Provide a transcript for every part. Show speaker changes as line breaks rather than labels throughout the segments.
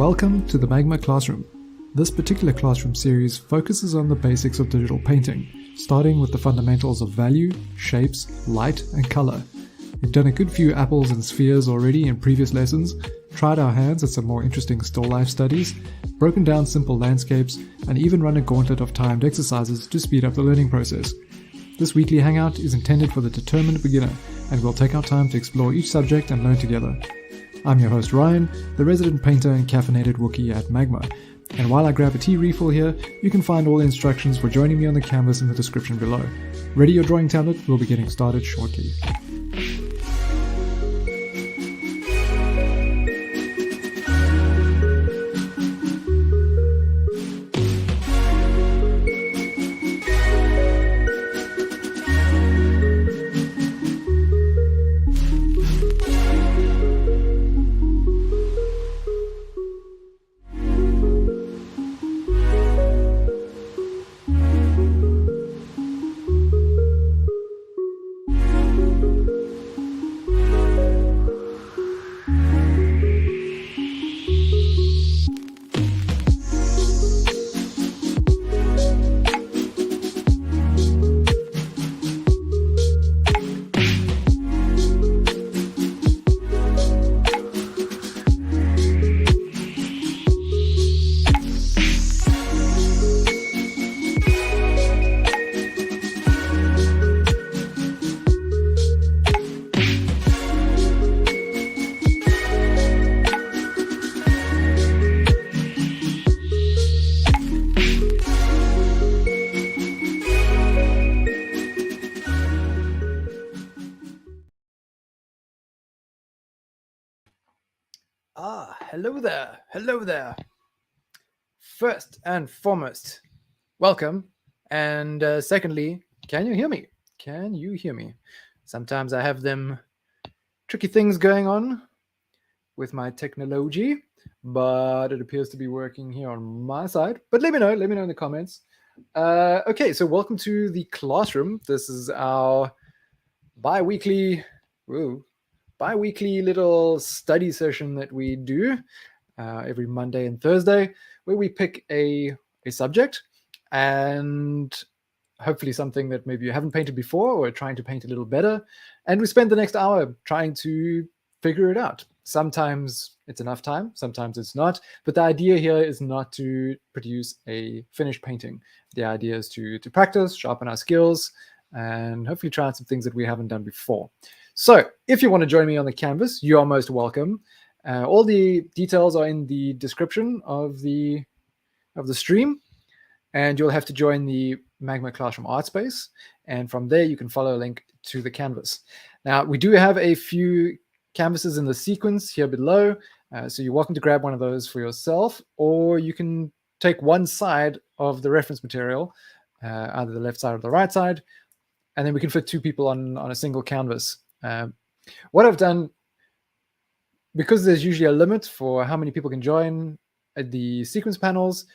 Welcome to the Magma Classroom. This particular classroom series focuses on the basics of digital painting, starting with the fundamentals of value, shapes, light, and color. We've done a good few apples and spheres already in previous lessons, tried our hands at some more interesting still life studies, broken down simple landscapes, and even run a gauntlet of timed exercises to speed up the learning process. This weekly hangout is intended for the determined beginner, and we'll take our time to explore each subject and learn together. I'm your host Ryan, the resident painter and caffeinated Wookiee at Magma, and while I grab a tea refill here, you can find all the instructions for joining me on the canvas in the description below. Ready your drawing tablet, we'll be getting started shortly. Hello there. First and foremost, welcome. And secondly, can you hear me? Sometimes I have them tricky things going on with my technology, but it appears to be working here on my side. But let me know in the comments. Okay, so welcome to the classroom. This is our bi-weekly little study session that we do every Monday and Thursday, where we pick a subject and hopefully something that maybe you haven't painted before or are trying to paint a little better. And we spend the next hour trying to figure it out. Sometimes it's enough time, sometimes it's not. But the idea here is not to produce a finished painting. The idea is to practice, sharpen our skills, and hopefully try out some things that we haven't done before. So if you want to join me on the canvas, you are most welcome. All the details are in the description of the stream, and you'll have to join the Magma Classroom Artspace, and from there you can follow a link to the canvas. Now, we do have a few canvases in the sequence here below, so you're welcome to grab one of those for yourself, or you can take one side of the reference material, either the left side or the right side, and then we can fit two people on a single canvas. What I've done, because there's usually a limit for how many people can join at the sequence panels,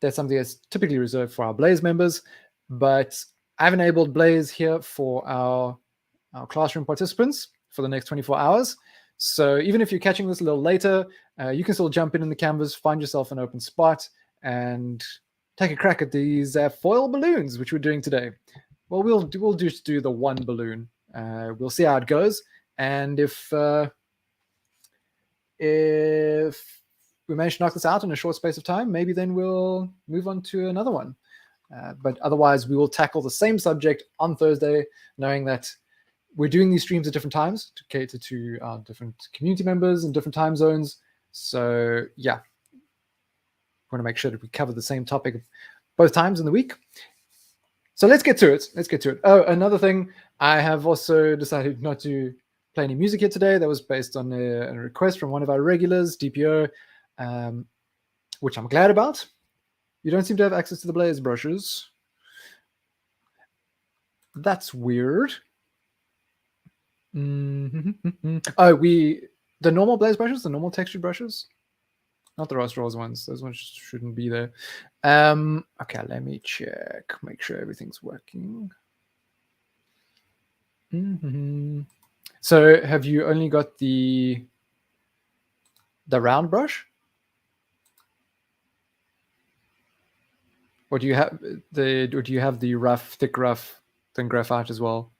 that's something that's typically reserved for our Blaze members, but I've enabled Blaze here for our classroom participants for the next 24 hours. So even if you're catching this a little later, you can still jump in the canvas, find yourself an open spot, and take a crack at these foil balloons, which we're doing today. Well, we'll just do the one balloon. We'll see how it goes, and if we manage to knock this out in a short space of time, maybe then we'll move on to another one. But otherwise, we will tackle the same subject on Thursday, knowing that we're doing these streams at different times to cater to our different community members and different time zones. So yeah, we want to make sure that we cover the same topic both times in the week. So let's get to it. Oh, another thing, I have also decided not to play any music here today. That was based on a request from one of our regulars, DPO, which I'm glad about. You don't seem to have access to the Blaze brushes. That's weird. Oh, the normal Blaze brushes, the normal textured brushes, not the Ross Rolls ones. Those ones shouldn't be there. Okay, let me check, make sure everything's working. So have you only got the round brush? Or do you have the rough, thick rough, thin graphite as well?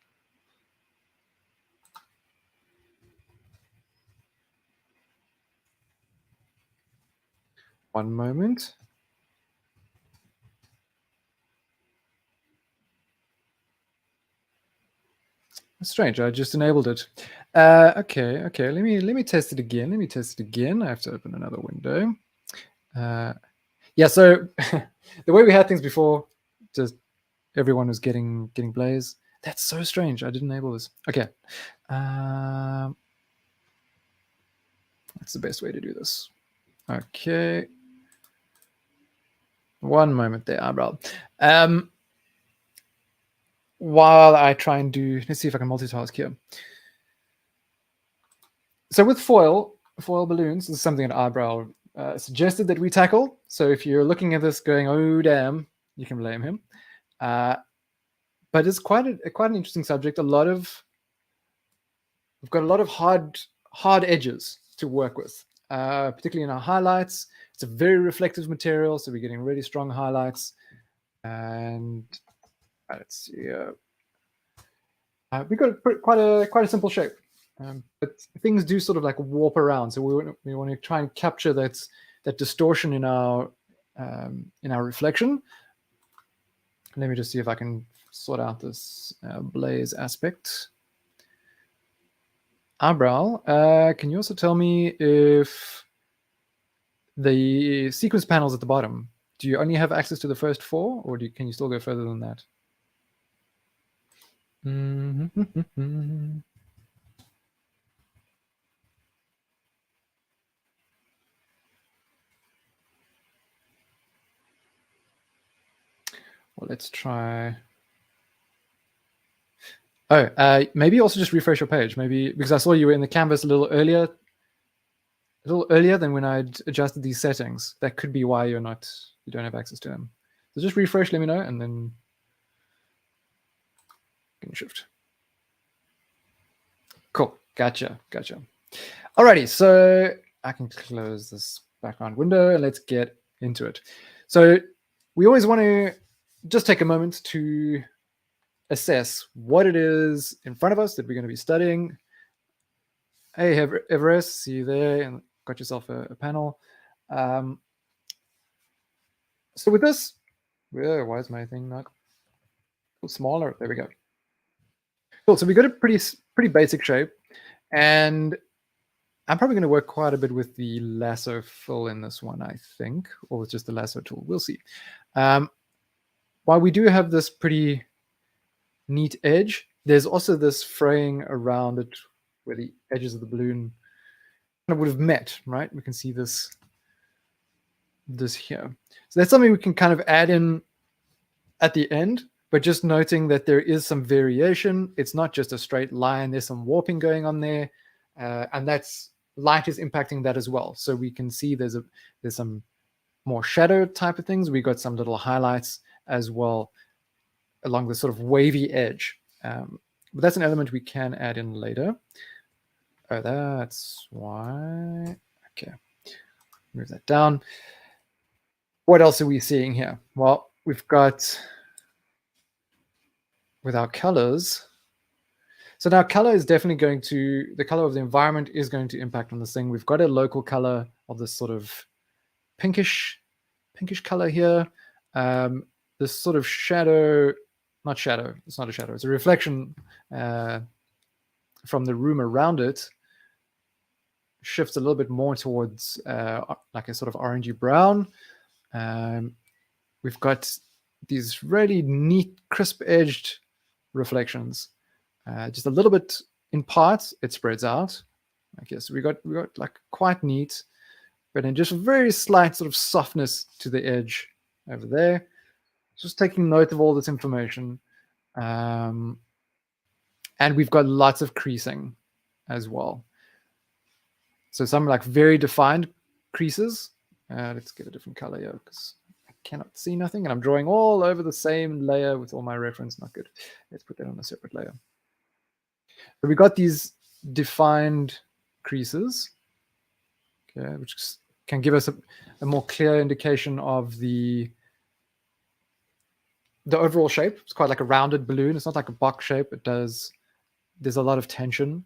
One moment. That's strange. I just enabled it. Okay. Let me test it again. I have to open another window. Yeah. So the way we had things before, just everyone was getting blaze. That's so strange. I didn't enable this. Okay. That's the best way to do this. Okay. One moment there, eyebrow. While I try and let's see if I can multitask here. So with foil balloons, this is something that eyebrow suggested that we tackle. So if you're looking at this going, oh damn, you can blame him. But it's quite an interesting subject. We've got a lot of hard edges to work with, particularly in our highlights. It's a very reflective material, so we're getting really strong highlights. And let's see. We've got quite a simple shape, but things do sort of like warp around. So we want to try and capture that distortion in our reflection. Let me just see if I can sort out this blaze aspect. Eyebrow, can you also tell me if the sequence panels at the bottom, do you only have access to the first 4, or can you still go further than that? Well, let's try. Oh, maybe also just refresh your page. Maybe because I saw you were in the canvas a little earlier than when I'd adjusted these settings. That could be why you don't have access to them. So just refresh, let me know, and then can shift. Cool, gotcha. Alrighty, so I can close this background window and let's get into it. So we always want to just take a moment to assess what it is in front of us that we're going to be studying. Hey, Everest, see you there, and got yourself a panel. So with this, why is my thing not smaller? There we go. Cool. So we got a pretty basic shape, and I'm probably going to work quite a bit with the lasso fill in this one, I think, or with just the lasso tool. We'll see. While we do have this pretty neat edge, there's also this fraying around it where the edges of the balloon kind of would have met, right? We can see this here. So that's something we can kind of add in at the end, but just noting that there is some variation. It's not just a straight line. There's some warping going on there, and that's light is impacting that as well. So we can see there's some more shadow type of things. We got some little highlights as well along the sort of wavy edge. But that's an element we can add in later. Oh, that's why. Okay, move that down. What else are we seeing here? Well, we've got with our colors. So now color is definitely the color of the environment is going to impact on this thing. We've got a local color of this sort of pinkish color here. This sort of shadow, not shadow, it's not a shadow, it's a reflection from the room around it shifts a little bit more towards like a sort of orangey brown. We've got these really neat, crisp-edged reflections. Just a little bit in parts, it spreads out. I guess we got like quite neat, but then just a very slight sort of softness to the edge over there. Just taking note of all this information. And we've got lots of creasing as well. So some like very defined creases. Let's get a different color here because I cannot see nothing. And I'm drawing all over the same layer with all my reference. Not good. Let's put that on a separate layer. So we got these defined creases, okay, which can give us a more clear indication of the the overall shape. It's quite like a rounded balloon. It's not like a box shape. There's a lot of tension.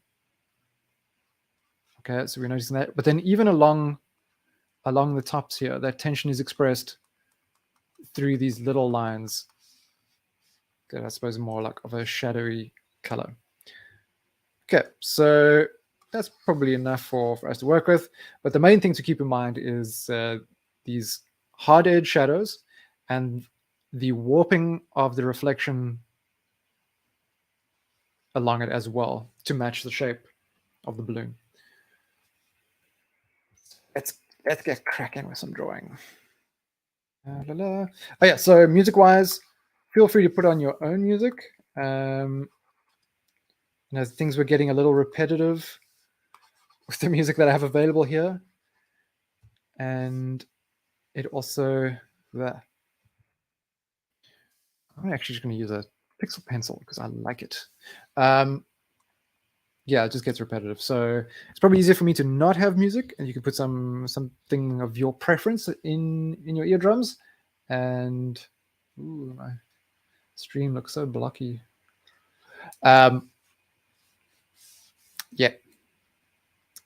Okay, so we're noticing that. But then even along the tops here, that tension is expressed through these little lines that I suppose are more like of a shadowy color. Okay, so that's probably enough for us to work with. But the main thing to keep in mind is these hard edge shadows and the warping of the reflection along it as well to match the shape of the balloon. Let's get cracking with some drawing. Oh yeah, so music-wise, feel free to put on your own music. Things were getting a little repetitive with the music that I have available here. And it also, I'm actually just going to use a pixel pencil because I like it. Yeah, it just gets repetitive. So it's probably easier for me to not have music, and you can put something of your preference in your eardrums. And ooh, my stream looks so blocky. Yeah.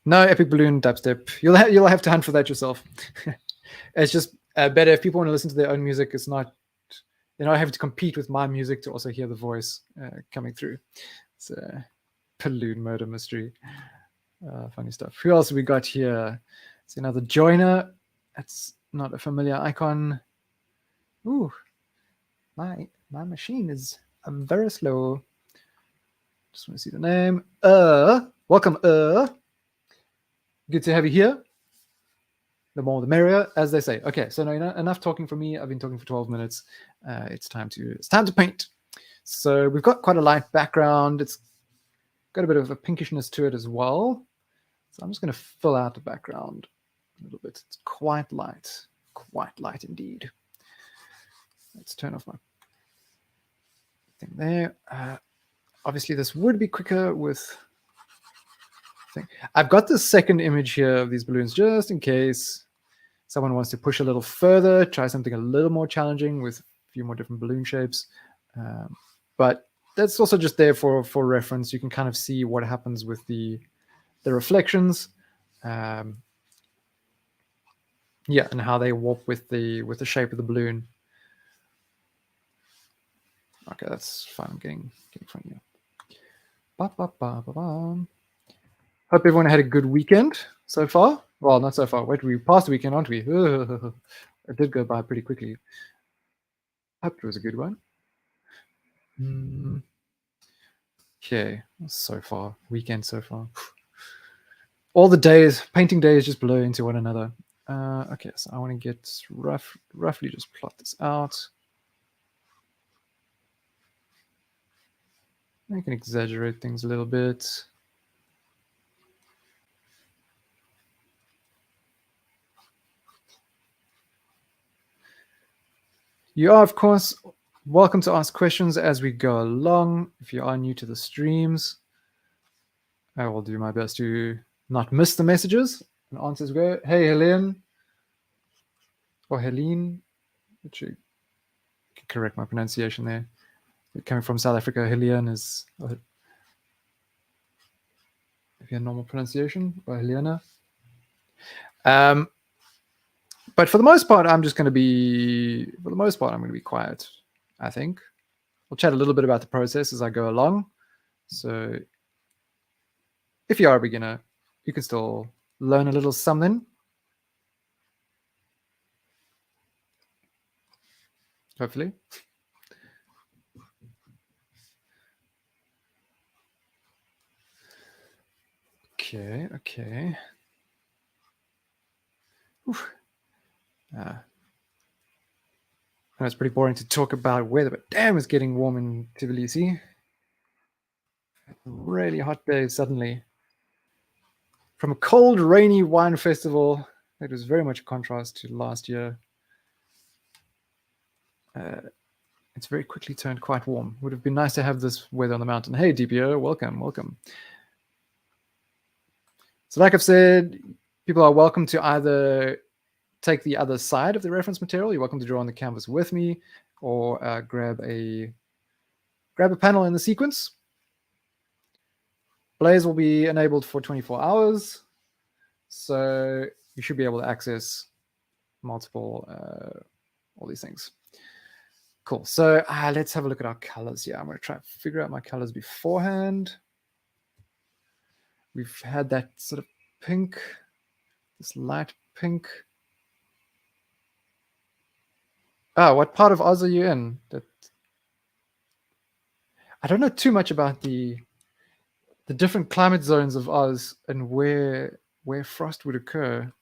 No epic balloon dubstep. You'll have to hunt for that yourself. It's just better if people want to listen to their own music. It's not, you know, I have to compete with my music to also hear the voice coming through. It's a balloon murder mystery. Funny stuff. Who else have we got here? It's another joiner. That's not a familiar icon. Ooh, my machine is very slow. Just want to see the name. Welcome. Good to have you here. The more the merrier, as they say. Okay, so no, enough talking from me. I've been talking for 12 minutes. It's time to paint. So we've got quite a light background. It's got a bit of a pinkishness to it as well. So I'm just going to fill out the background a little bit. It's quite light indeed. Let's turn off my thing there. Obviously, this would be quicker with. I've got the second image here of these balloons just in case someone wants to push a little further, try something a little more challenging with a few more different balloon shapes. But that's also just there for reference. You can kind of see what happens with the reflections. Yeah, and how they warp with the shape of the balloon. Okay, that's fine. I'm getting from you. Hope everyone had a good weekend so far. Well, not so far. Wait, we passed the weekend, aren't we? It did go by pretty quickly. Hope it was a good one. Okay, so far. Weekend so far. All the days, painting days just blur into one another. Okay, so I want to get roughly just plot this out. I can exaggerate things a little bit. You are, of course, welcome to ask questions as we go along. If you are new to the streams, I will do my best to not miss the messages and answers go. Hey, Helene. Or Helene. Which you can correct my pronunciation there. Coming from South Africa, Helene is if you have normal pronunciation, or Helena. But for the most part, I'm going to be quiet, I think. We'll chat a little bit about the process as I go along. So if you are a beginner, you can still learn a little something. Hopefully. Okay. I know it's pretty boring to talk about weather, but damn, it's getting warm in Tbilisi. Really hot day suddenly. From a cold, rainy wine festival, it was very much a contrast to last year. It's very quickly turned quite warm. Would have been nice to have this weather on the mountain. Hey, DPO, welcome. So like I've said, people are welcome to either take the other side of the reference material, you're welcome to draw on the canvas with me, or grab a panel in the sequence. Blaze will be enabled for 24 hours, so you should be able to access multiple all these things. Cool. So let's have a look at our colors here. I'm going to try to figure out my colors beforehand. We've had that sort of pink, this light pink. What part of Oz are you in? I don't know too much about the different climate zones of Oz and where frost would occur.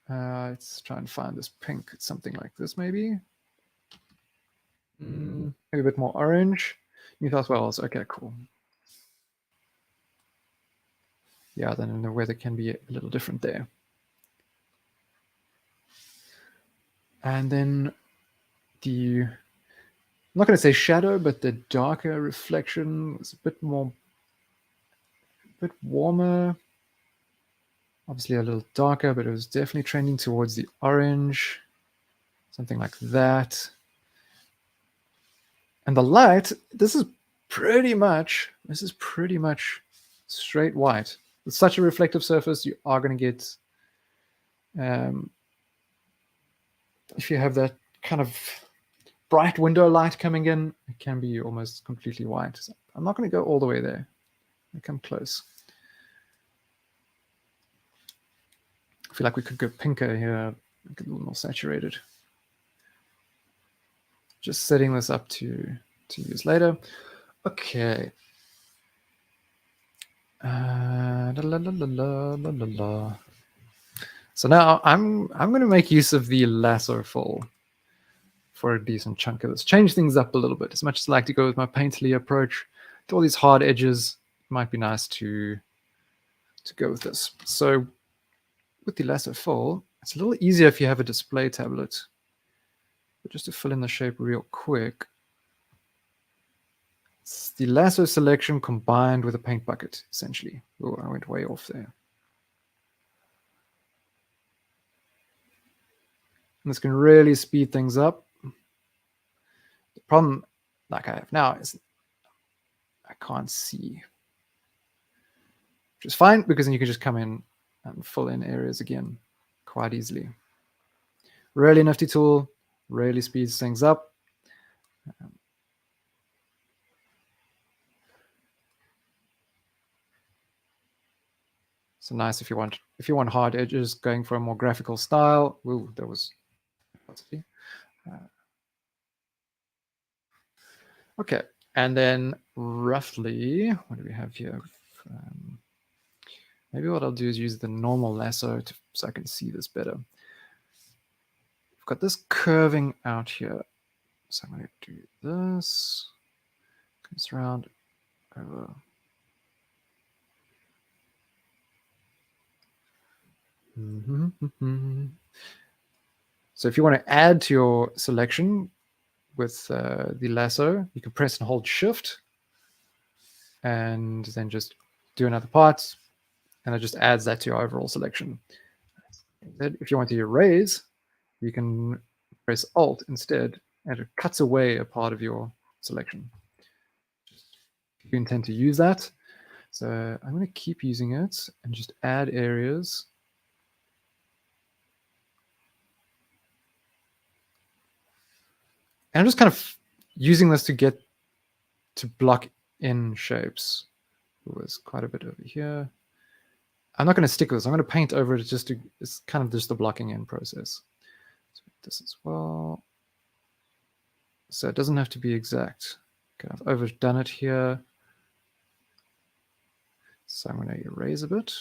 Let's try and find this pink. It's something like this, maybe. Maybe a bit more orange. New South Wales. Okay, cool. Yeah, then the weather can be a little different there. And then I'm not going to say shadow, but the darker reflection was a bit warmer. Obviously a little darker, but it was definitely trending towards the orange, something like that. And the light, this is pretty much straight white. With such a reflective surface, you are going to get, if you have that kind of bright window light coming in, it can be almost completely white. So I'm not going to go all the way there. I come close. I feel like we could go pinker here, make it a little more saturated. Just setting this up to use later. Okay. So now I'm going to make use of the lasso fill for a decent chunk of this. Change things up a little bit. As much as I like to go with my painterly approach to all these hard edges, it might be nice to go with this. So with the lasso fill, it's a little easier if you have a display tablet. But just to fill in the shape real quick, it's the lasso selection combined with a paint bucket, essentially. Oh, I went way off there. And this can really speed things up. The problem, like I have now, is I can't see. Which is fine, because then you can just come in and fill in areas again quite easily. Really nifty tool, really speeds things up. So nice if you want hard edges, going for a more graphical style. Ooh, that was okay. And then roughly, what do we have here? Maybe what I'll do is use the normal lasso so I can see this better. We've got this curving out here. So I'm going to do this. Comes around over. So if you want to add to your selection with the lasso, you can press and hold Shift and then just do another part, and it just adds that to your overall selection. If you want to erase, you can press Alt instead, and it cuts away a part of your selection. If you intend to use that. So I'm going to keep using it and just add areas. And I'm just kind of using this to block in shapes. There's quite a bit over here. I'm not going to stick with this. I'm going to paint over it it's kind of just the blocking in process. So this as well. So it doesn't have to be exact. Okay, I've overdone it here. So I'm going to erase a bit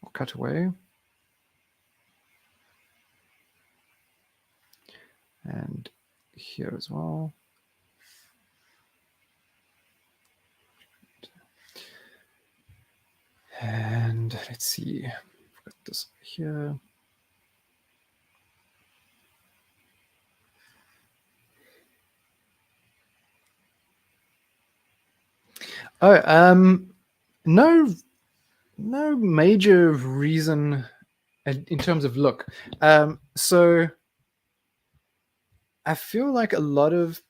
or cut away. And here as well. And let's see, I've got this here. Oh, no No major reason in terms of look. So I feel like a lot of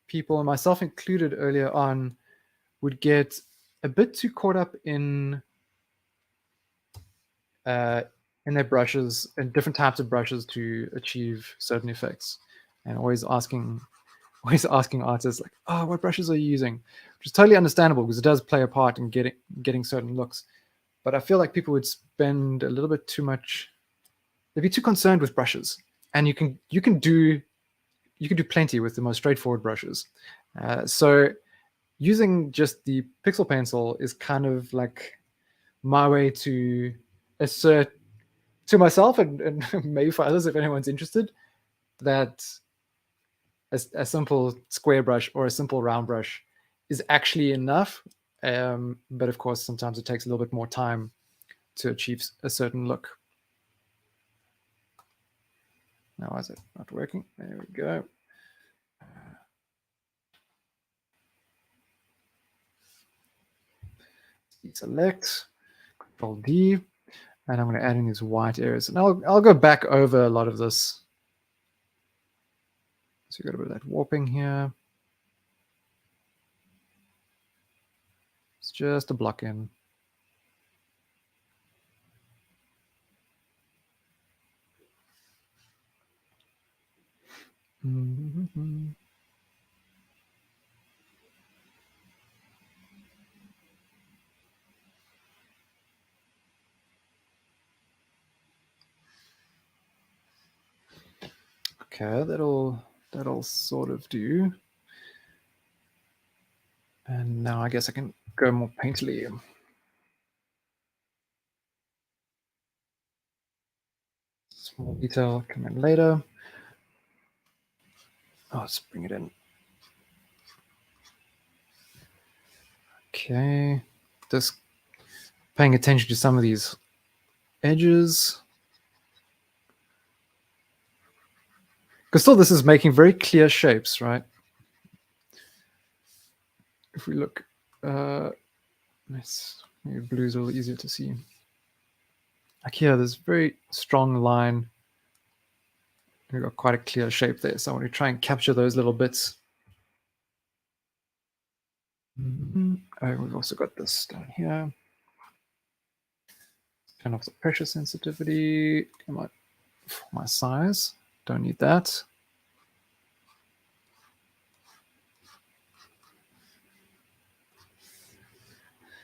people, and myself included earlier on, would get a bit too caught up uh, in their brushes and different types of brushes to achieve certain effects, and always asking artists like, "Oh, what brushes are you using?" Which is totally understandable because it does play a part in getting certain looks. But I feel like people would spend a little bit too much. They'd be too concerned with brushes, and you can do plenty with the most straightforward brushes. So using just the pixel pencil is kind of like my way to assert to myself and maybe for others, if anyone's interested, that a simple square brush or a simple round brush is actually enough. But of course, sometimes it takes a little bit more time to achieve a certain look. Now, why is it not working? There we go. Deselect, Control D, and I'm going to add in these white areas. And I'll go back over a lot of this. So you got a bit of that warping here. It's just a block in. Mm-hmm. Okay, that'll sort of do. And now I guess I can go more painterly. Small detail come in later. Oh, let's bring it in. Okay, just paying attention to some of these edges. Because still this is making very clear shapes, right? If we look, maybe blue is a little easier to see. Like here, there's very strong line. We've got quite a clear shape there. So I want to try and capture those little bits. We've also got this down here. Turn off the pressure sensitivity. Come on, for my size. Don't need that.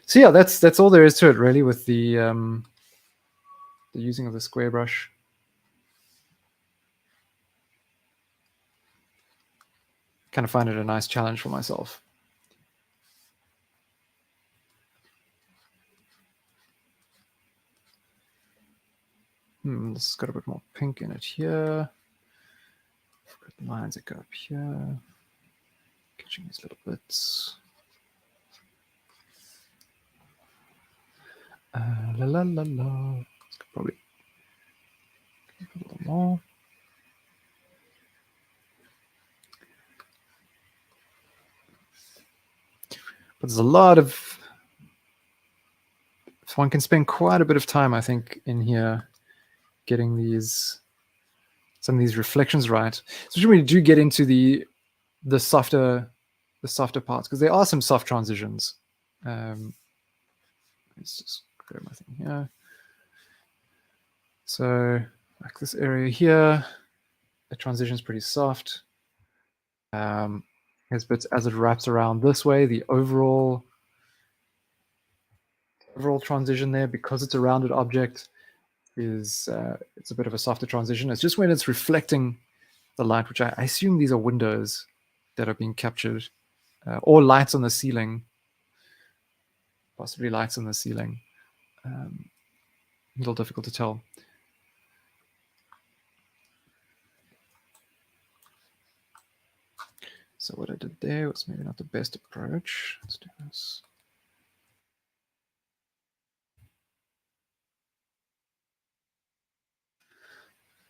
So yeah, that's all there is to it really with the using of the square brush. Kind of find it a nice challenge for myself. This has got a bit more pink in it here. Got lines that go up here. Catching these little bits. La la la la. Probably a little more. But there's a lot of. So one can spend quite a bit of time, I think, in here getting some of these reflections right. Especially when you do get into the softer parts, because there are some soft transitions. Let's just grab my thing here. So like this area here, the transition is pretty soft. But as it wraps around this way, the overall transition there, because it's a rounded object, is it's a bit of a softer transition. It's just when it's reflecting the light, which I assume these are windows that are being captured, or lights on the ceiling, possibly lights on the ceiling. A little difficult to tell. So what I did there was maybe not the best approach. Let's do this.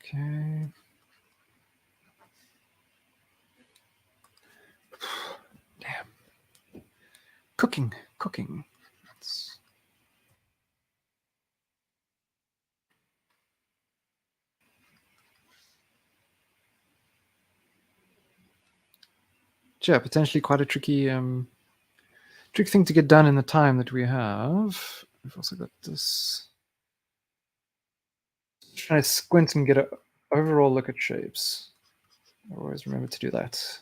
Okay. Damn. Cooking. yeah, potentially quite a tricky thing to get done in the time that we have. We've also got this. Trying to squint and get an overall look at shapes. Always remember to do that.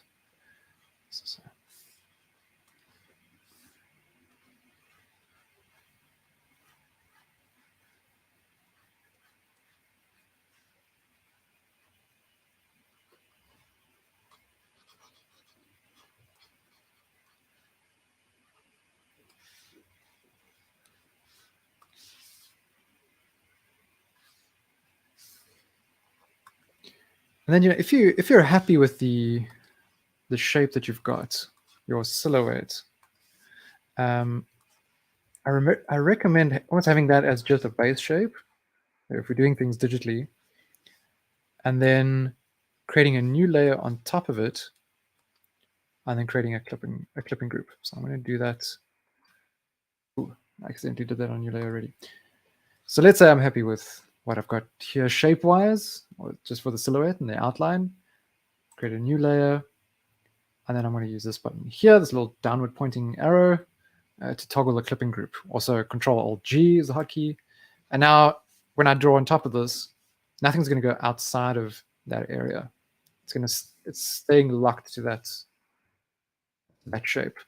And then if you're happy with the shape that you've got, your silhouette, I recommend almost having that as just a base shape if we're doing things digitally, and then creating a new layer on top of it, and then creating a clipping group. So I'm going to do that. Ooh, I accidentally did that on new layer already. So let's say I'm happy with what I've got here shape-wise, or just for the silhouette and the outline. Create a new layer, and then I'm going to use this button here, this little downward pointing arrow, to toggle the clipping group. Also, Control-Alt-G is the hotkey. And now, when I draw on top of this, nothing's going to go outside of that area. It's staying locked to that shape.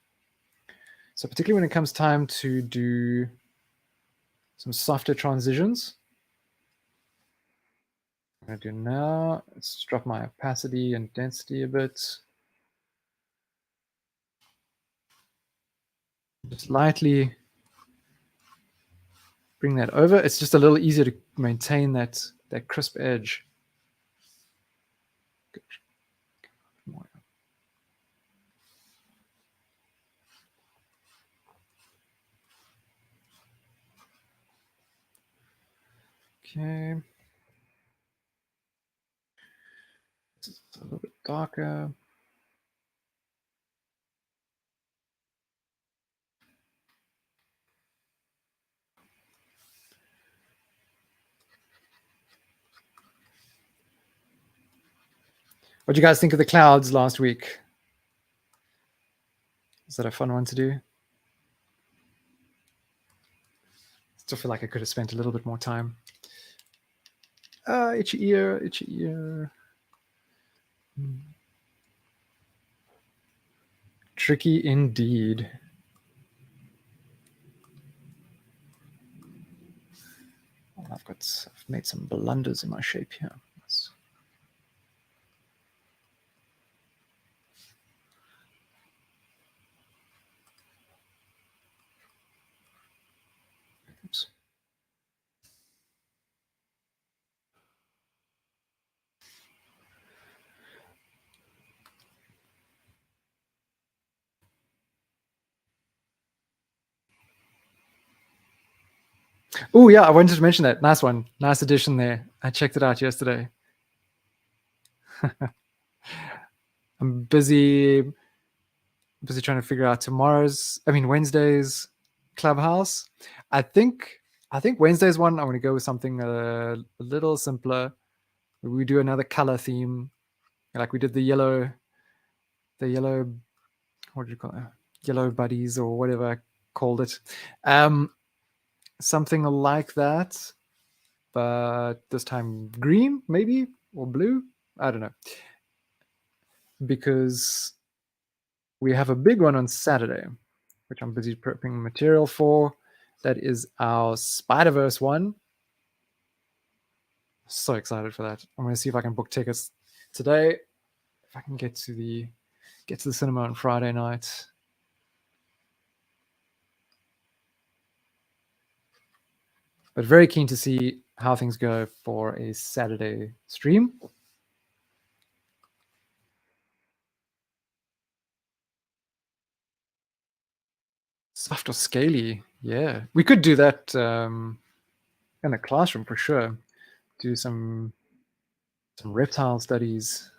So particularly when it comes time to do some softer transitions, I'm going to do now. Let's drop my opacity and density a bit. Just lightly bring that over. It's just a little easier to maintain that crisp edge. Okay. It's a little bit darker. What do you guys think of the clouds last week? Is that a fun one to do? Still feel like I could have spent a little bit more time. Itchy ear, itchy ear. Tricky indeed. I've made some blunders in my shape here. Oops. Oh yeah, I wanted to mention that. Nice one. Nice addition there. I checked it out yesterday. I'm busy trying to figure out Wednesday's clubhouse. I think Wednesday's one, I'm going to go with something a little simpler. We do another color theme, like we did the yellow, what do you call it? Yellow buddies or whatever I called it. Something like that, but this time green maybe, or blue. I don't know. Because we have a big one on Saturday, which I'm busy prepping material for. That is our Spider-Verse one. So excited for that. I'm going to see if I can book tickets today. If I can get to the cinema on Friday night. But very keen to see how things go for a Saturday stream. Soft or scaly, yeah. We could do that in the classroom for sure. Do some reptile studies.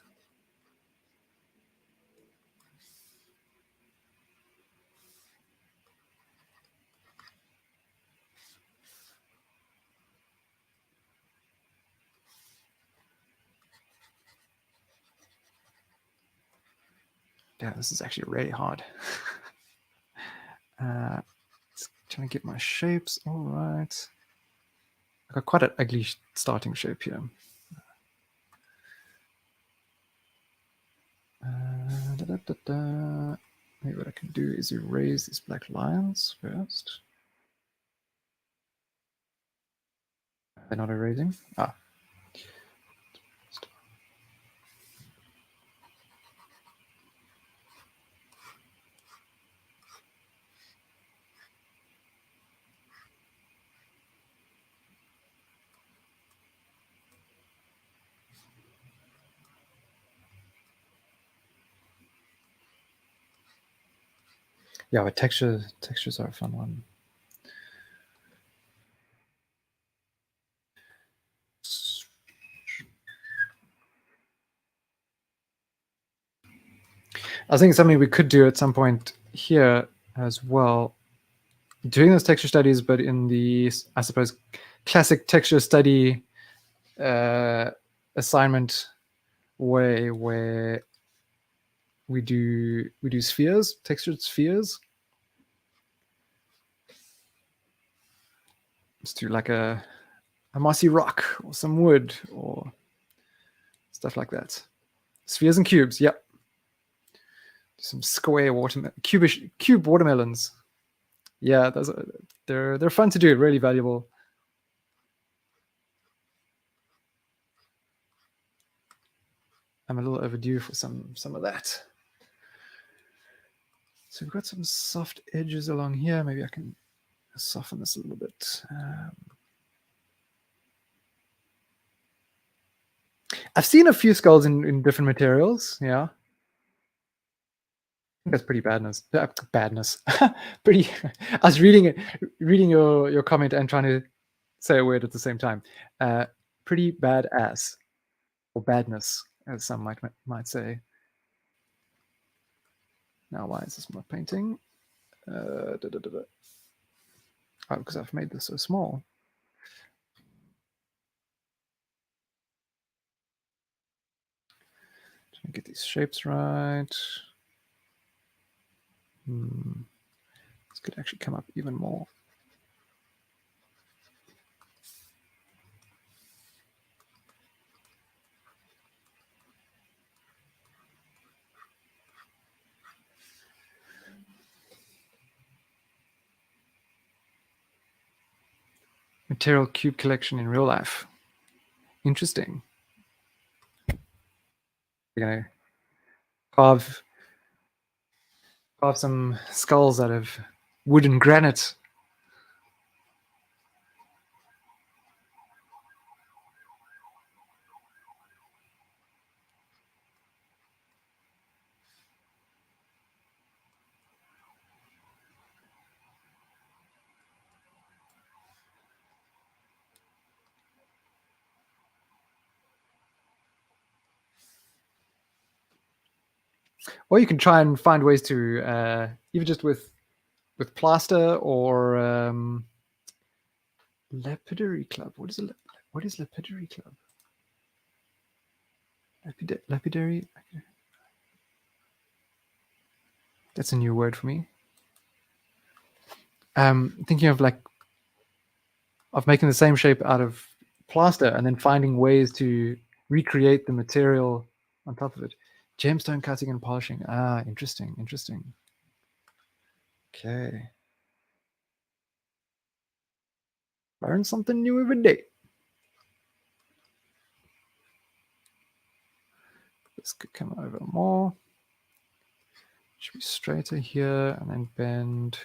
Yeah, this is actually really hard. Just trying to get my shapes all right. I've got quite an ugly starting shape here. Maybe what I can do is erase these black lines first. They're not erasing. Ah. Yeah, but textures are a fun one. I think something we could do at some point here as well, doing those texture studies, but in the, I suppose, classic texture study assignment way, where we do spheres, textured spheres. Let's do like a mossy rock or some wood or stuff like that. Spheres and cubes, yep. Some square cube watermelons. Yeah, they're fun to do, really valuable. I'm a little overdue for some of that. So we've got some soft edges along here. Maybe I can soften this a little bit. I've seen a few skulls in different materials. Yeah, I think that's pretty badness. Badness. Pretty. I was reading your comment and trying to say a word at the same time. Pretty badass, or badness, as some might say. Now, why is this not painting? Oh, because I've made this so small. Trying to get these shapes right. This could actually come up even more. Material cube collection in real life. Interesting. We're gonna carve some skulls out of wood and granite. Or you can try and find ways to even just with plaster or lapidary club. What is lapidary club? Lapidary. That's a new word for me. Thinking of making the same shape out of plaster and then finding ways to recreate the material on top of it. Gemstone cutting and polishing. Ah, interesting. Okay. Learn something new every day. This could come over more. Should be straighter here and then bend.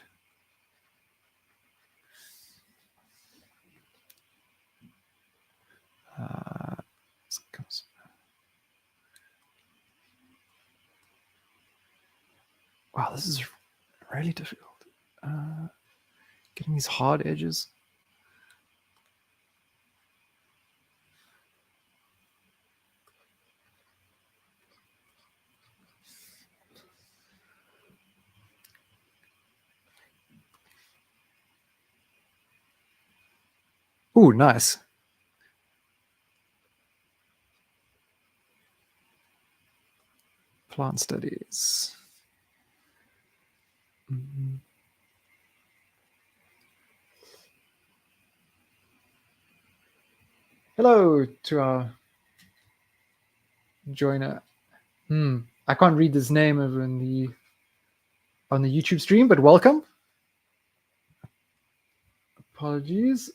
Wow, this is really difficult. Getting these hard edges. Ooh, nice. Plant studies. Mhm. Hello to our joiner. I can't read this name over on the YouTube stream, but welcome. Apologies,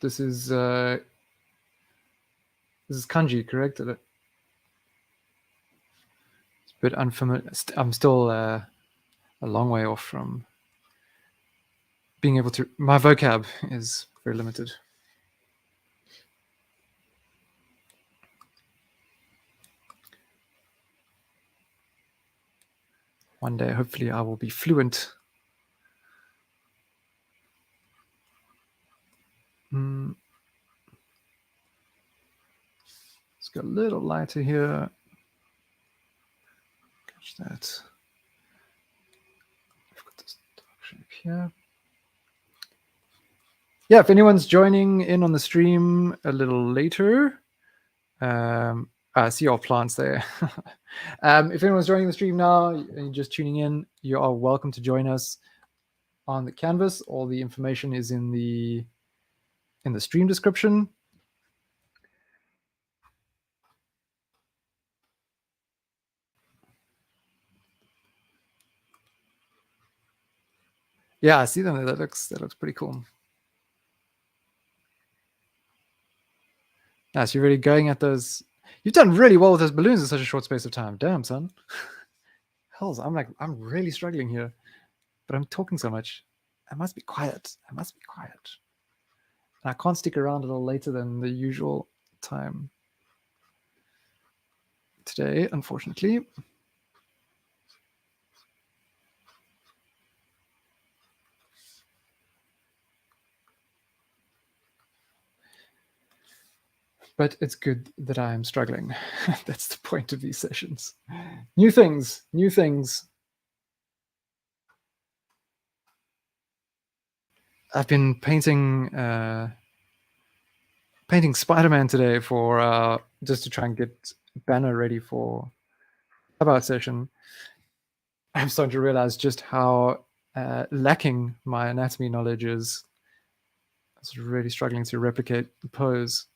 this is kanji, correct? It's a bit unfamiliar. I'm still a long way off from being able to. My vocab is very limited. One day, hopefully, I will be fluent. Let's go a little lighter here. Catch that. I've got this dark shape here. Yeah, if anyone's joining in on the stream a little later, I see all plants there. If anyone's joining the stream now and you're just tuning in, you are welcome to join us on the canvas. All the information is in the stream description. Yeah, I see them there. That looks pretty cool. Yeah, so you're really going at those. You've done really well with those balloons in such a short space of time. Damn, son. Hells, I'm really struggling here, but I'm talking so much. I must be quiet. And I can't stick around a little later than the usual time today, unfortunately. But it's good that I am struggling. That's the point of these sessions. New things. I've been painting Spider-Man today for just to try and get banner ready for about session. I'm starting to realize just how lacking my anatomy knowledge is. I was really struggling to replicate the pose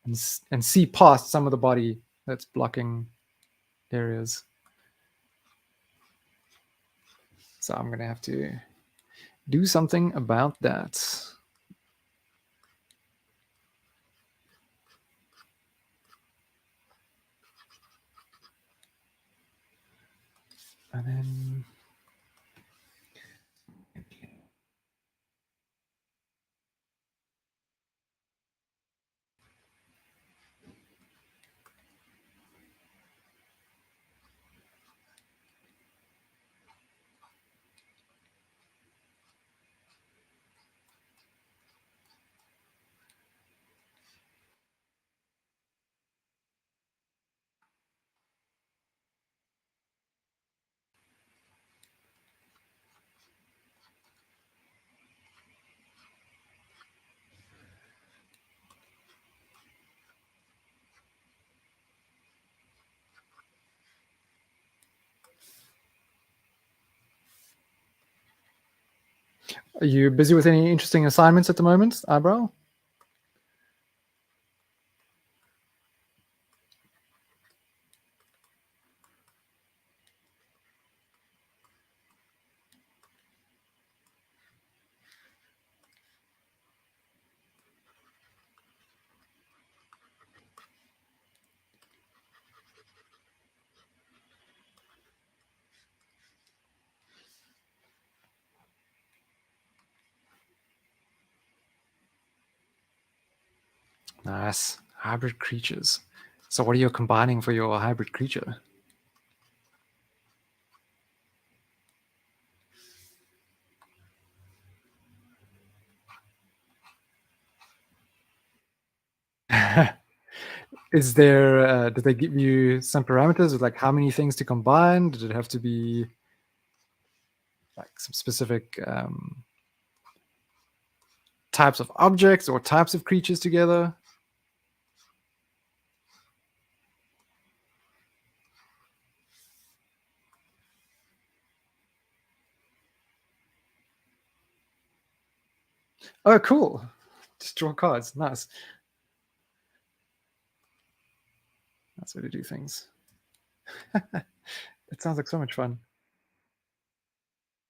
and see past some of the body that's blocking areas. So I'm gonna have to do something about that. And then are you busy with any interesting assignments at the moment, Eyebrow? Nice. Hybrid creatures. So what are you combining for your hybrid creature? Is there, did they give you some parameters of like how many things to combine? Did it have to be like some specific types of objects or types of creatures together? Oh, cool. Just draw cards. Nice. That's how to do things. It sounds like so much fun.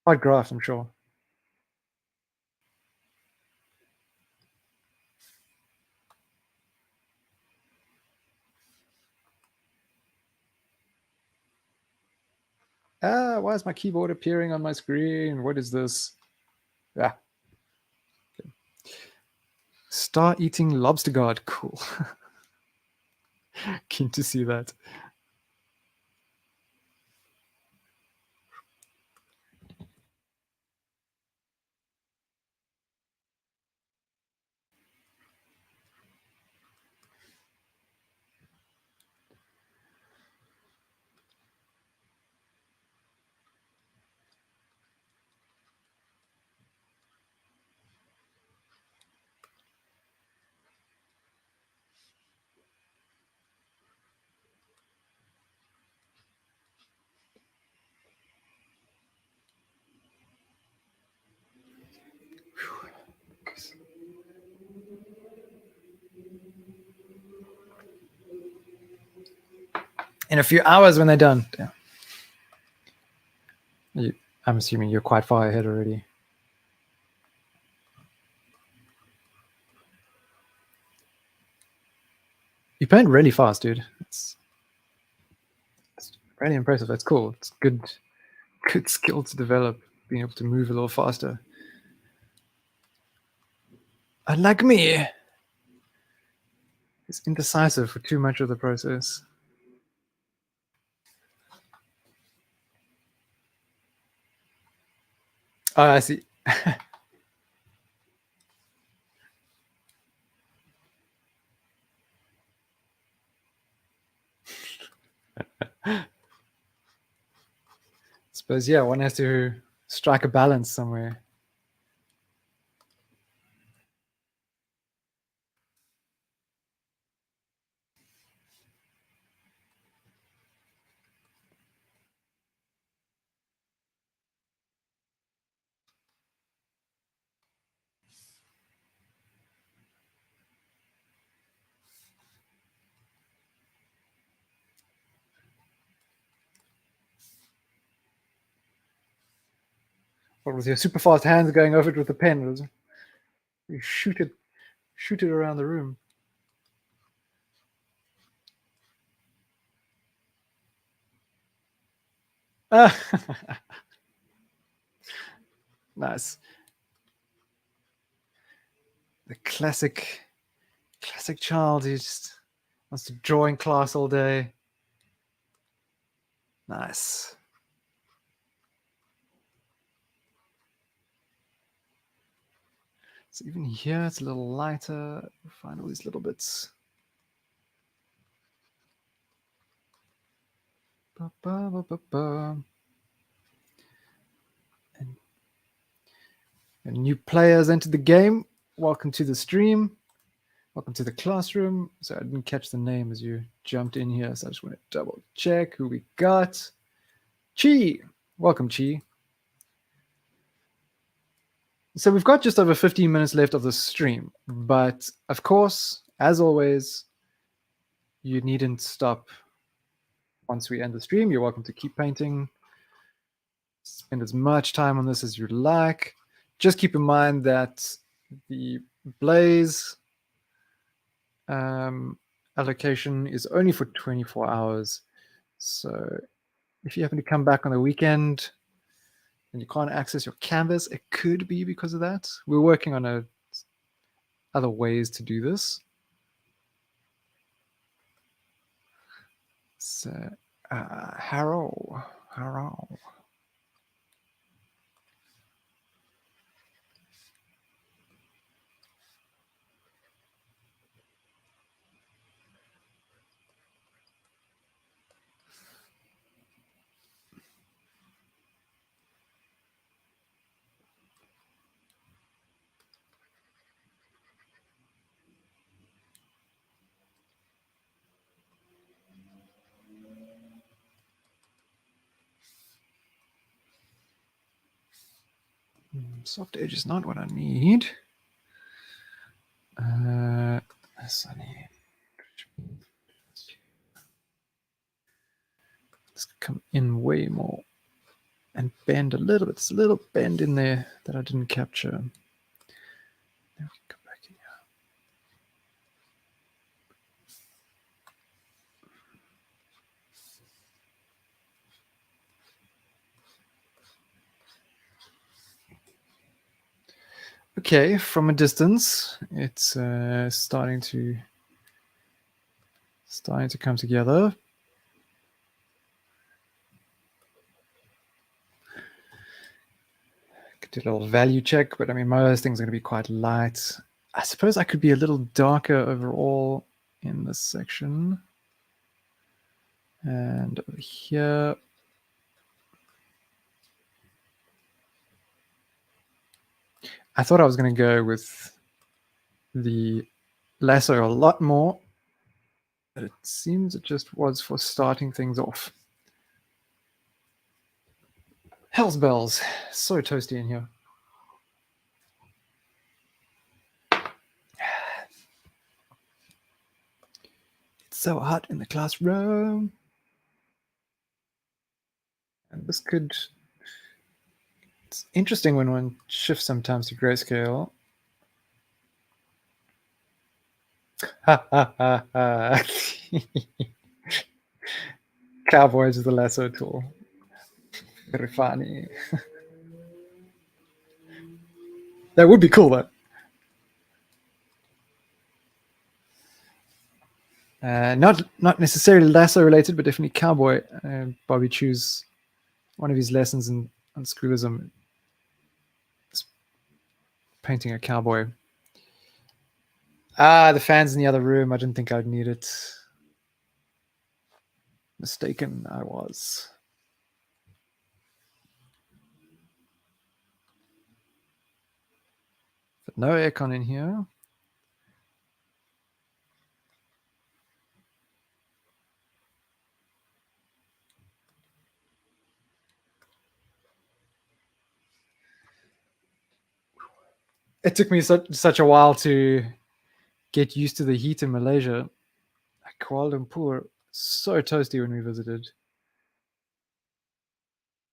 Quite graphs, I'm sure. Why is my keyboard appearing on my screen? What is this? Ah. Okay. Star-eating lobster guard. Cool. Keen to see that. In a few hours when they're done. Yeah. I'm assuming you're quite far ahead already. You paint really fast, dude. It's really impressive. That's cool. It's good skill to develop, being able to move a little faster. Unlike me, it's indecisive for too much of the process. Oh, I see. Suppose, yeah, one has to strike a balance somewhere. What was your super fast hands going over it with the pen? You shoot it around the room. Ah. Nice. The classic child who just wants to draw in class all day. Nice. So even here, it's a little lighter. Find all these little bits. Ba, ba, ba, ba, ba. And new players entered the game. Welcome to the stream. Welcome to the classroom. So I didn't catch the name as you jumped in here, so I just want to double check who we got. Chi. Welcome, Chi. So we've got just over 15 minutes left of the stream, but of course, as always, you needn't stop once we end the stream. You're welcome to keep painting. Spend as much time on this as you like. Just keep in mind that the Blaze allocation is only for 24 hours. So if you happen to come back on the weekend and you can't access your canvas, it could be because of that. We're working on other ways to do this. So, Harrow. Soft edge is not what I need. Sunny. Let's come in way more and bend a little bit. There's a little bend in there that I didn't capture. Then we can come back in here. Okay, from a distance, it's starting to come together. Could do a little value check, but I mean, most things are going to be quite light. I suppose I could be a little darker overall in this section. And over here, I thought I was going to go with the lasso a lot more, but it seems it just was for starting things off. Hell's bells, so toasty in here. It's so hot in the classroom. And this could, it's interesting when one shifts sometimes to grayscale. Ha ha ha ha. Cowboys with the lasso tool. Very funny. That would be cool, though. Not necessarily lasso related, but definitely cowboy. Bobby Chew's one of his lessons on schoolism is painting a cowboy. Ah, the fan's in the other room. I didn't think I'd need it. Mistaken I was. But no aircon in here. It took me such a while to get used to the heat in Malaysia. Kuala Lumpur, so toasty when we visited.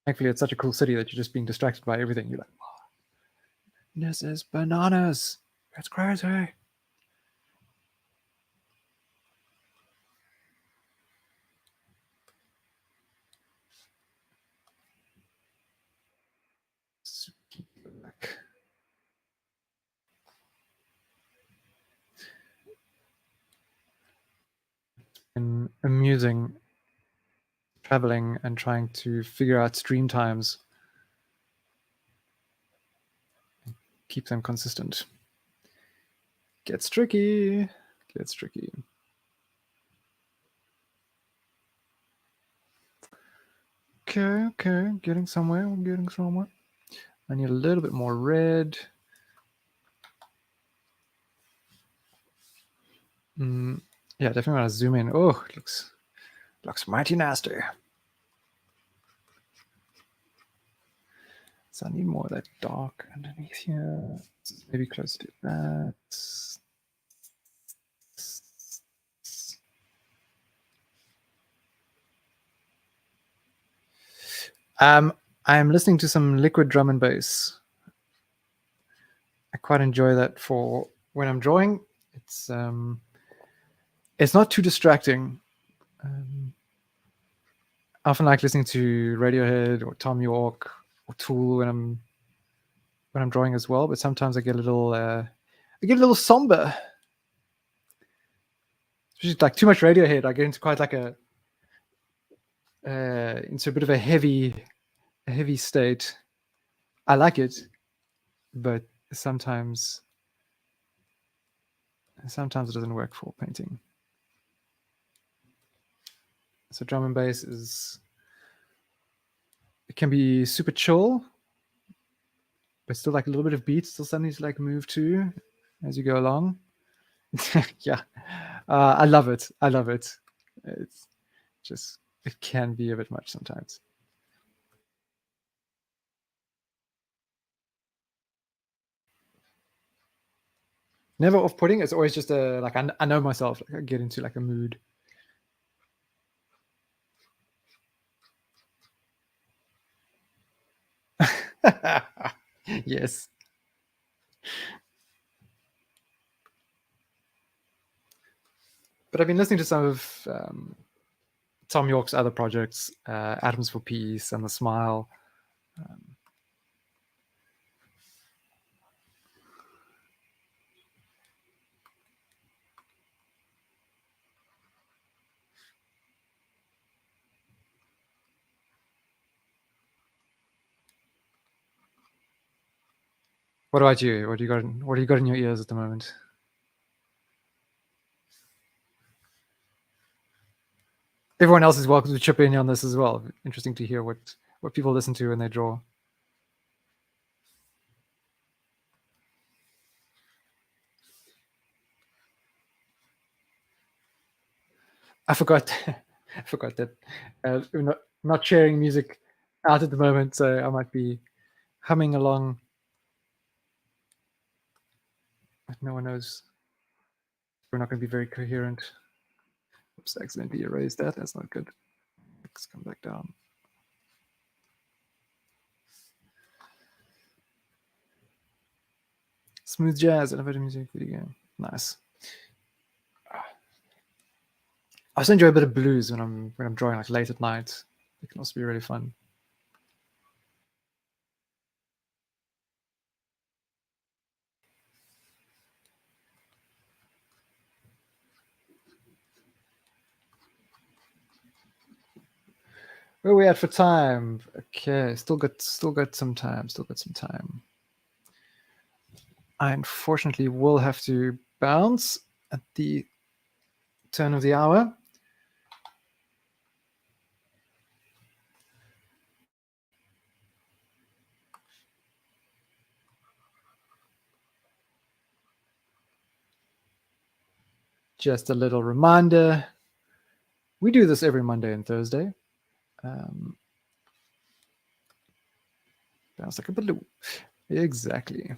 Thankfully, it's such a cool city that you're just being distracted by everything. You're like, oh, this is bananas. That's crazy. And amusing traveling and trying to figure out stream times, keep them consistent. Gets tricky. Okay, getting somewhere. I need a little bit more red. Yeah, definitely want to zoom in. Oh, it looks mighty nasty. So I need more of that dark underneath here. Maybe close to that. I'm listening to some liquid drum and bass. I quite enjoy that for when I'm drawing. It's not too distracting. I often like listening to Radiohead or Tom York or Tool when I'm drawing as well. But sometimes I get a little somber. Especially like too much Radiohead, I get into quite like into a bit of a heavy state. I like it, but sometimes it doesn't work for painting. So drum and bass it can be super chill, but still like a little bit of beat, still something to like move to as you go along. Yeah, I love it. It's just, it can be a bit much sometimes. Never off-putting. It's always just a like I know myself. Like I get into like a mood. Yes. But I've been listening to some of Tom York's other projects, Atoms for Peace and The Smile. What about you? What do you got? What do you got in your ears at the moment? Everyone else is welcome to chip in on this as well. Interesting to hear what people listen to when they draw. I forgot. I forgot that we're not sharing music out at the moment, so I might be humming along. But no one knows. We're not going to be very coherent. Oops, I accidentally erased that. That's not good. Let's come back down. Smooth jazz, elevator music, video game. Nice. I also enjoy a bit of blues when I'm drawing like late at night. It can also be really fun. Where are we at for time? Okay, still got some time. Still got some time. I unfortunately will have to bounce at the turn of the hour. Just a little reminder. We do this every Monday and Thursday. Bounce like a balloon. Exactly.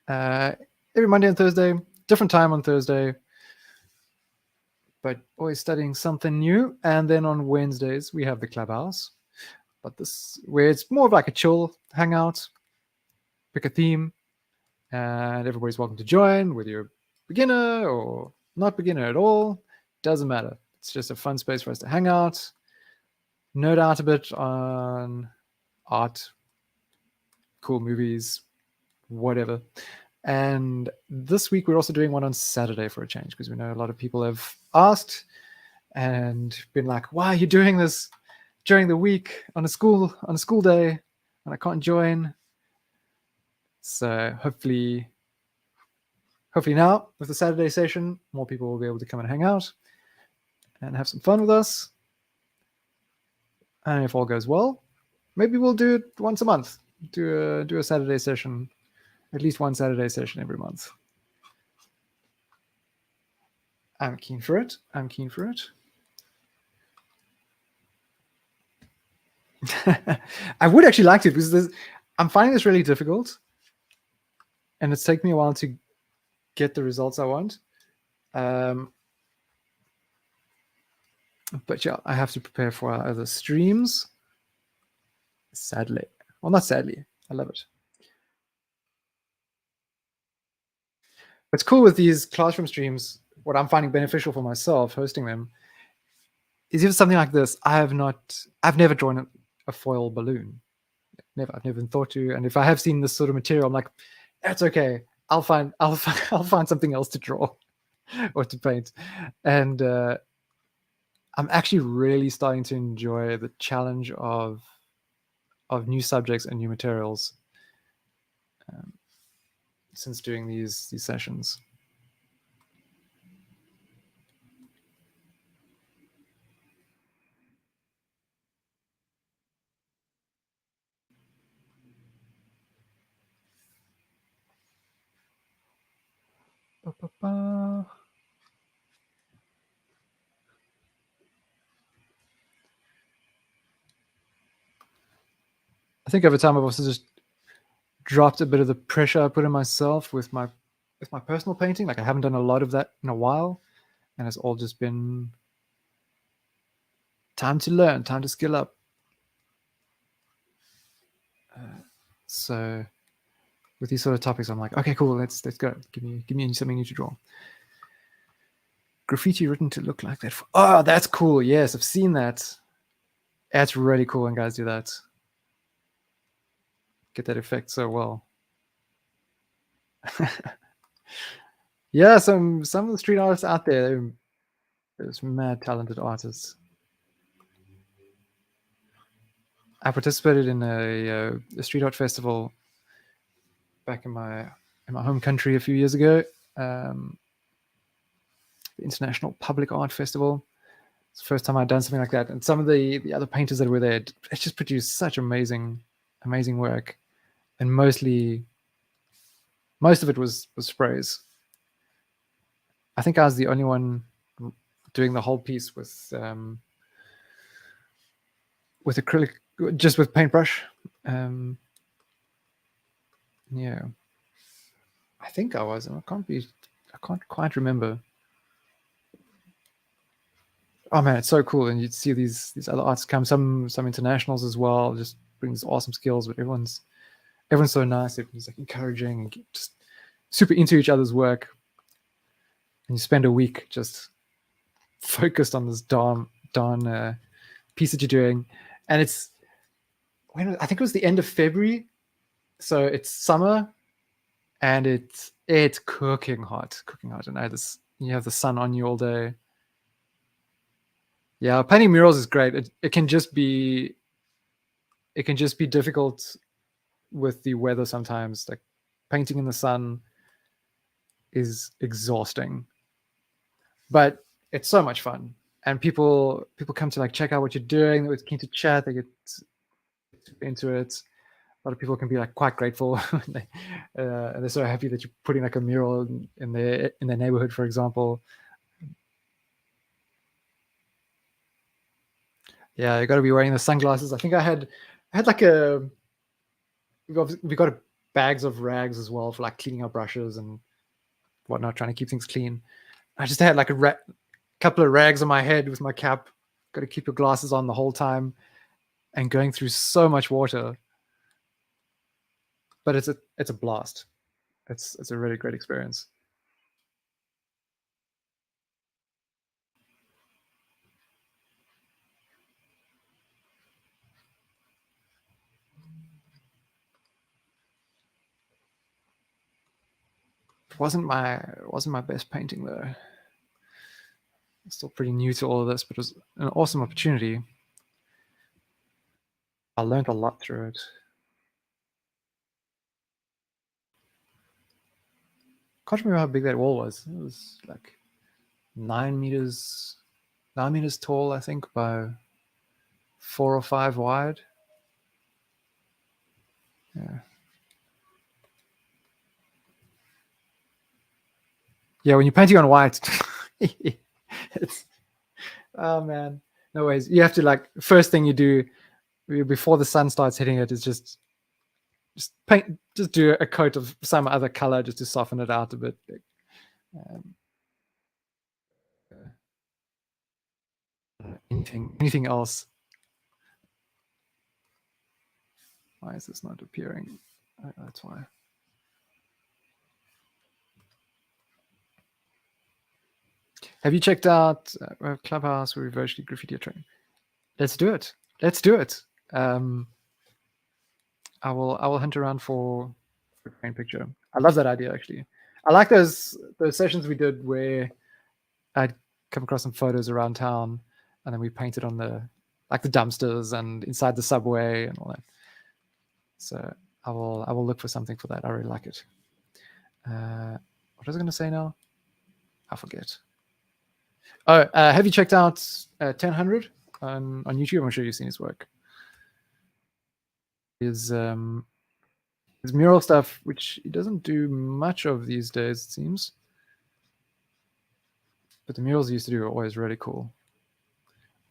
Every Monday and Thursday, different time on Thursday, but always studying something new. And then on Wednesdays, we have the clubhouse, but this where it's more of like a chill hangout, pick a theme, and everybody's welcome to join, whether you're a beginner or not beginner at all. Doesn't matter. It's just a fun space for us to hang out, nerd out a bit on art, cool movies, whatever. And this week we're also doing one on Saturday for a change, because we know a lot of people have asked and been like, why are you doing this during the week on a school day and I can't join? So hopefully now with the Saturday session, more people will be able to come and hang out and have some fun with us. And if all goes well, maybe we'll do it once a month. Do a Saturday session, at least one Saturday session every month. I'm keen for it. I would actually like to, because I'm finding this really difficult, and it's taken me a while to get the results I want. But yeah, I have to prepare for our other streams. Sadly. Well, not sadly. I love it. What's cool with these classroom streams, what I'm finding beneficial for myself hosting them, is if something like this, I've never drawn a foil balloon. I've never thought to. And if I have seen this sort of material, I'm like, that's okay. I'll find something else to draw or to paint. And I'm actually really starting to enjoy the challenge of new subjects and new materials since doing these sessions. I think over time I've also just dropped a bit of the pressure I put on myself with my with my personal painting. Like I haven't done a lot of that in a while, and it's all just been time to learn, time to skill up. So with these sort of topics, I'm like, okay, cool, let's go. Give me something new to draw. Graffiti written to look like that. Oh, that's cool. Yes, I've seen that. That's really cool when guys do that. Get that effect so well. Yeah, some of the street artists out there, there's mad talented artists. I participated in a street art festival back in my home country a few years ago. The International Public Art Festival. It's the first time I'd done something like that, and some of the other painters that were there, it just produced such amazing work, and most of it was sprays. I think I was the only one doing the whole piece with acrylic, just with paintbrush. Yeah, I think I was. I can't quite remember. Oh man, it's so cool, and you'd see these other artists come, some internationals as well. Just brings awesome skills, but everyone's so nice. Everyone's like encouraging and just super into each other's work. And you spend a week just focused on this darn piece that you're doing, and it's I think it was the end of February, so it's summer, and it's cooking hot, and you have the sun on you all day. Yeah, painting murals is great. It can just be difficult with the weather sometimes. Like painting in the sun is exhausting, but it's so much fun, and people come to like check out what you're doing. They're keen to chat. They get into it. A lot of people can be like quite grateful, and they're so happy that you're putting like a mural in their neighborhood, for example. Yeah, you got to be wearing the sunglasses. I think I had like we got bags of rags as well for like cleaning our brushes and whatnot, trying to keep things clean. I just had like a couple of rags on my head with my cap. Got to keep your glasses on the whole time, and going through so much water. But it's a blast. It's a really great experience. It wasn't my best painting though. I'm still pretty new to all of this, but it was an awesome opportunity. I learned a lot through it. Can't remember how big that wall was. It was like 9 meters tall, I think, by 4 or 5 wide. Yeah. Yeah, when you're painting on white, it's oh man, no ways. You have to like first thing you do before the sun starts hitting it is just paint, just do a coat of some other color just to soften it out a bit. Um, anything else? Why is this not appearing? Oh, that's why. Have you checked out Clubhouse where we virtually graffiti a train? Let's do it. I will hunt around for a train picture. I love that idea actually. I like those sessions we did where I'd come across some photos around town, and then we painted on the dumpsters and inside the subway and all that. So I will look for something for that. I really like it. What was I going to say now? I forget. Oh, have you checked out 1000 on YouTube? I'm sure you've seen his work. His mural stuff, which he doesn't do much of these days, it seems. But the murals he used to do are always really cool.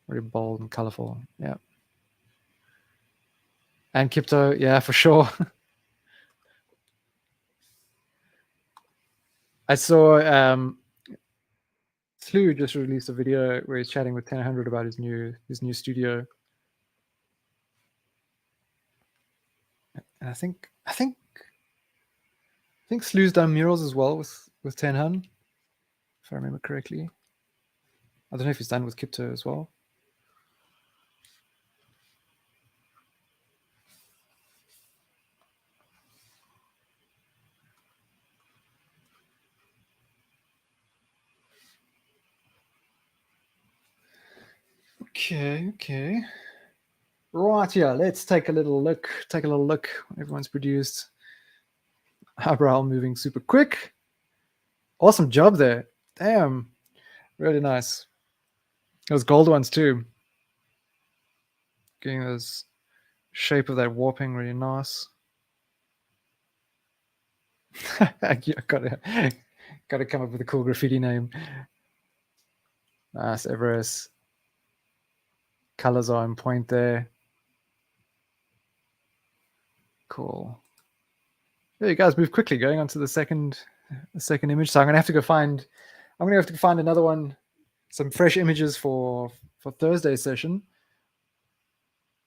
Very bold and colorful. Yeah. And Kipto, yeah, for sure. I saw Slew just released a video where he's chatting with 1000 about his new studio. And I think Slew's done murals as well with Tenhan, if I remember correctly. I don't know if he's done with Kipto as well. Okay. Right, yeah, let's take a little look. Take a little look what everyone's produced. Eyebrow moving super quick. Awesome job there. Damn. Really nice. Those gold ones too. Getting those shape of that warping really nice. Gotta come up with a cool graffiti name. Nice, Everest. Colors are on point there. Cool. Yeah, you guys move quickly. Going on to the second image. So I'm gonna have to find another one, some fresh images for Thursday's session.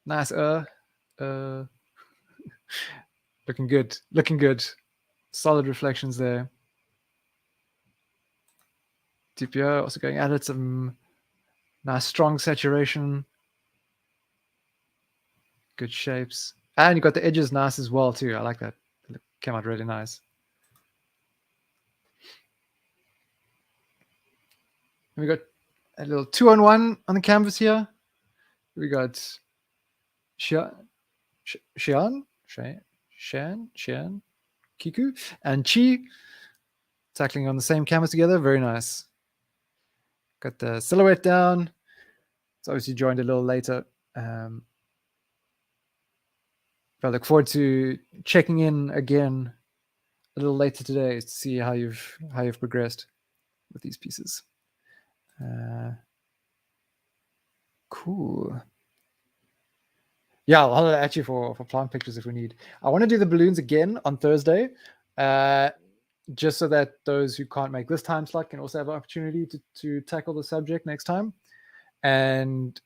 Nice. Looking good. Solid reflections there. DPO also going at it, some nice strong saturation. Good shapes. And you got the edges nice as well too. I like that. It came out really nice. We got a little 2-on-1 on the canvas here. We got Shan, Kiku, and Chi tackling on the same canvas together. Very nice. Got the silhouette down. It's obviously joined a little later. But I look forward to checking in again a little later today to see how you've progressed with these pieces. Cool. Yeah, I'll holler at you for plant pictures if we need. I want to do the balloons again on Thursday, just so that those who can't make this time slot can also have an opportunity to tackle the subject next time. And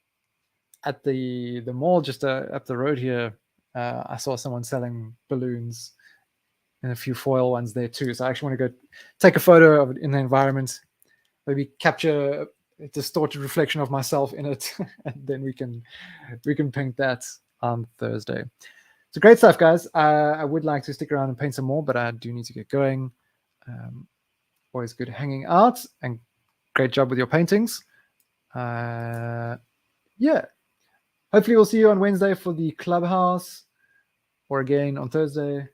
at the mall just up the road here, I saw someone selling balloons and a few foil ones there too. So I actually want to go take a photo of it in the environment, maybe capture a distorted reflection of myself in it, and then we can paint that on Thursday. So great stuff, guys. I would like to stick around and paint some more, but I do need to get going. Always good hanging out, and great job with your paintings. Yeah. Hopefully we'll see you on Wednesday for the clubhouse, or again on Thursday.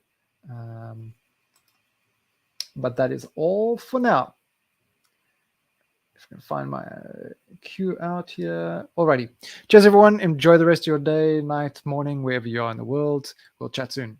But that is all for now. If I can find my cue out here. Alrighty. Cheers, everyone. Enjoy the rest of your day, night, morning, wherever you are in the world. We'll chat soon.